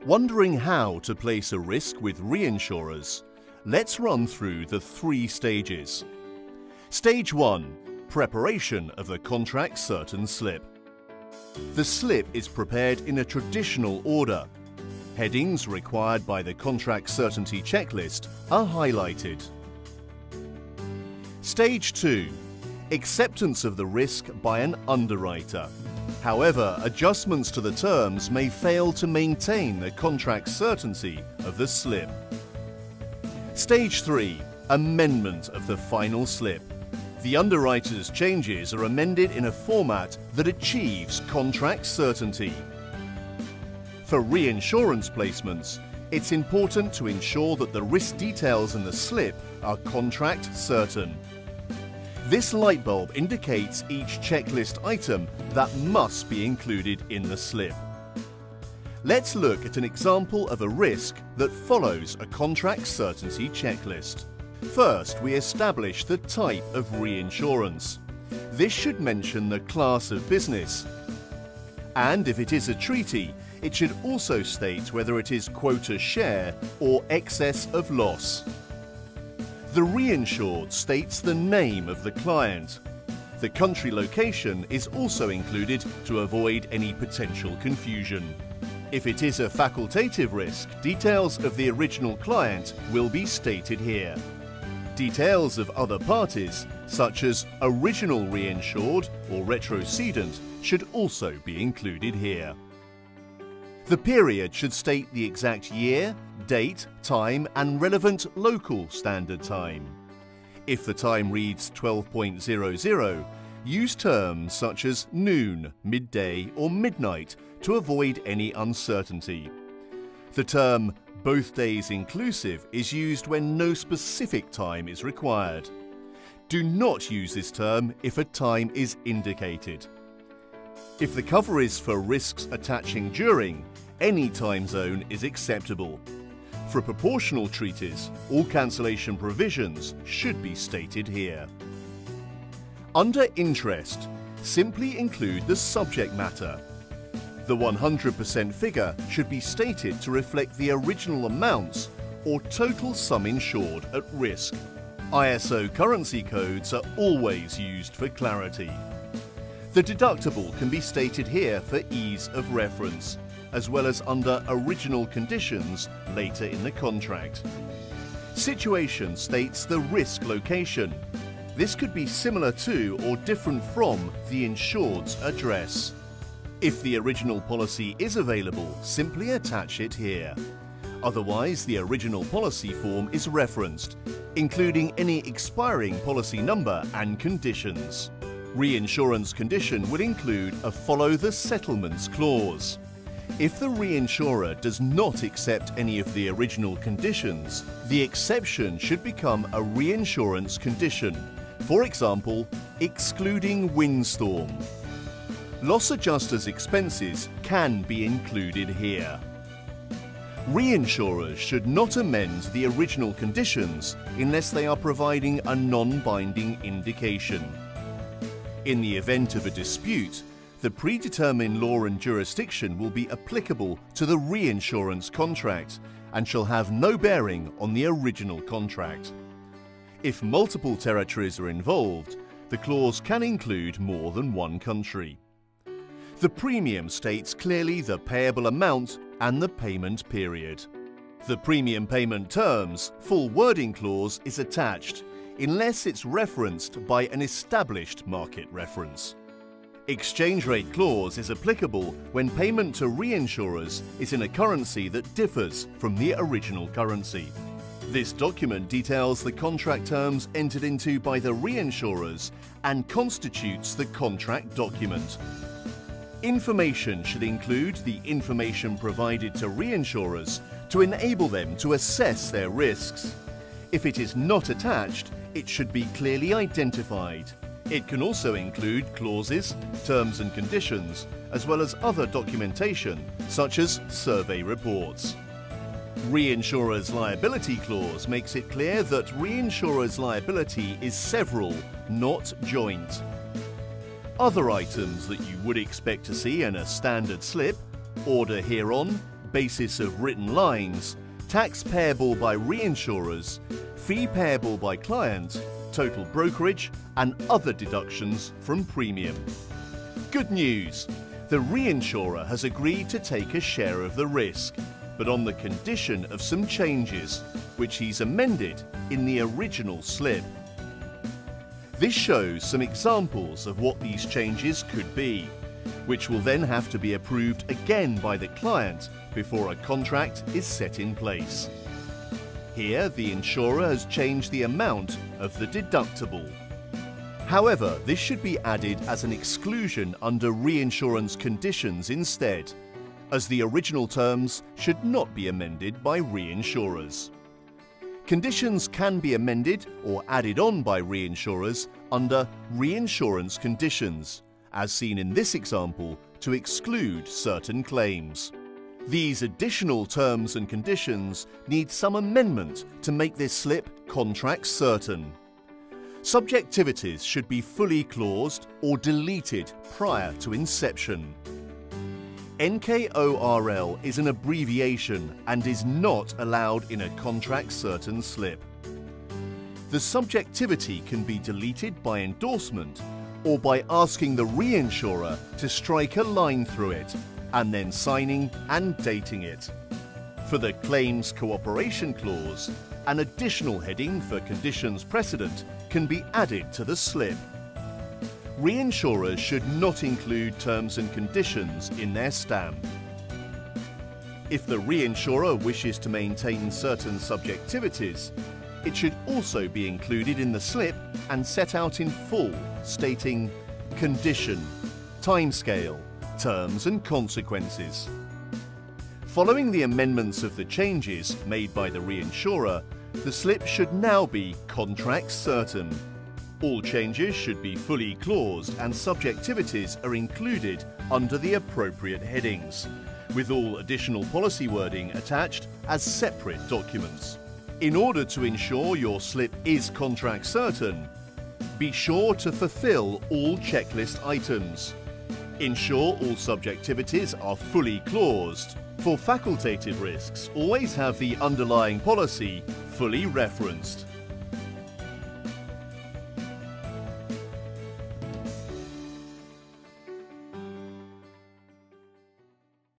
Wondering how to place a risk with reinsurers? Let's run through the 3 stages. Stage 1. Preparation of the contract certain slip. The slip is prepared in a traditional order. Headings required by the contract certainty checklist are highlighted. Stage 2. Acceptance of the risk by an underwriter. However, adjustments to the terms may fail to maintain the contract certainty of the slip. Stage 3. Amendment of the final slip. The underwriter's changes are amended in a format that achieves contract certainty. For reinsurance placements, it's important to ensure that the risk details in the slip are contract certain. This light bulb indicates each checklist item that must be included in the slip. Let's look at an example of a risk that follows a contract certainty checklist. First, we establish the type of reinsurance. This should mention the class of business. And if it is a treaty, it should also state whether it is quota share or excess of loss. The reinsured states the name of the client. The country location is also included to avoid any potential confusion. If it is a facultative risk, details of the original client will be stated here. Details of other parties, such as original reinsured or retrocedent, should also be included here. The period should state the exact year, date, time and relevant local standard time. If the time reads 12.00, use terms such as noon, midday or midnight to avoid any uncertainty. The term both days inclusive is used when no specific time is required. Do not use this term if a time is indicated. If the cover is for risks attaching during, any time zone is acceptable. For proportional treaties, all cancellation provisions should be stated here. Under interest, simply include the subject matter. The 100% figure should be stated to reflect the original amounts or total sum insured at risk. ISO currency codes are always used for clarity. The deductible can be stated here for ease of reference, as well as under original conditions later in the contract. Situation states the risk location. This could be similar to or different from the insured's address. If the original policy is available, simply attach it here. Otherwise, the original policy form is referenced, including any expiring policy number and conditions. Reinsurance condition will include a follow the settlements clause. If the reinsurer does not accept any of the original conditions, the exception should become a reinsurance condition. For example, excluding windstorm. Loss adjuster's expenses can be included here. Reinsurers should not amend the original conditions unless they are providing a non-binding indication. In the event of a dispute, the predetermined law and jurisdiction will be applicable to the reinsurance contract and shall have no bearing on the original contract. If multiple territories are involved, the clause can include more than one country. The premium states clearly the payable amount and the payment period. The premium payment terms full wording clause is attached unless it's referenced by an established market reference. Exchange rate clause is applicable when payment to reinsurers is in a currency that differs from the original currency. This document details the contract terms entered into by the reinsurers and constitutes the contract document. Information should include the information provided to reinsurers to enable them to assess their risks. If it is not attached, it should be clearly identified. It can also include clauses, terms and conditions, as well as other documentation such as survey reports. Reinsurer's liability clause makes it clear that reinsurer's liability is several, not joint. Other items that you would expect to see in a standard slip: order hereon, basis of written lines, tax payable by reinsurers, fee payable by client, total brokerage, and other deductions from premium. Good news! The reinsurer has agreed to take a share of the risk, but on the condition of some changes, which he's amended in the original slip. This shows some examples of what these changes could be, which will then have to be approved again by the client before a contract is set in place. Here, the insurer has changed the amount of the deductible. However, this should be added as an exclusion under reinsurance conditions instead, as the original terms should not be amended by reinsurers. Conditions can be amended or added on by reinsurers under reinsurance conditions, as seen in this example, to exclude certain claims. These additional terms and conditions need some amendment to make this slip contract certain. Subjectivities should be fully claused or deleted prior to inception. NKORL is an abbreviation and is not allowed in a contract certain slip. The subjectivity can be deleted by endorsement or by asking the reinsurer to strike a line through it and then signing and dating it. For the Claims Cooperation Clause, an additional heading for conditions precedent can be added to the slip. Reinsurers should not include terms and conditions in their stamp. If the reinsurer wishes to maintain certain subjectivities, it should also be included in the slip and set out in full, stating condition, timescale, terms and consequences. Following the amendments of the changes made by the reinsurer, the slip should now be contract certain. All changes should be fully claused and subjectivities are included under the appropriate headings, with all additional policy wording attached as separate documents. In order to ensure your slip is contract certain, be sure to fulfill all checklist items. Ensure all subjectivities are fully claused. For facultative risks, always have the underlying policy fully referenced.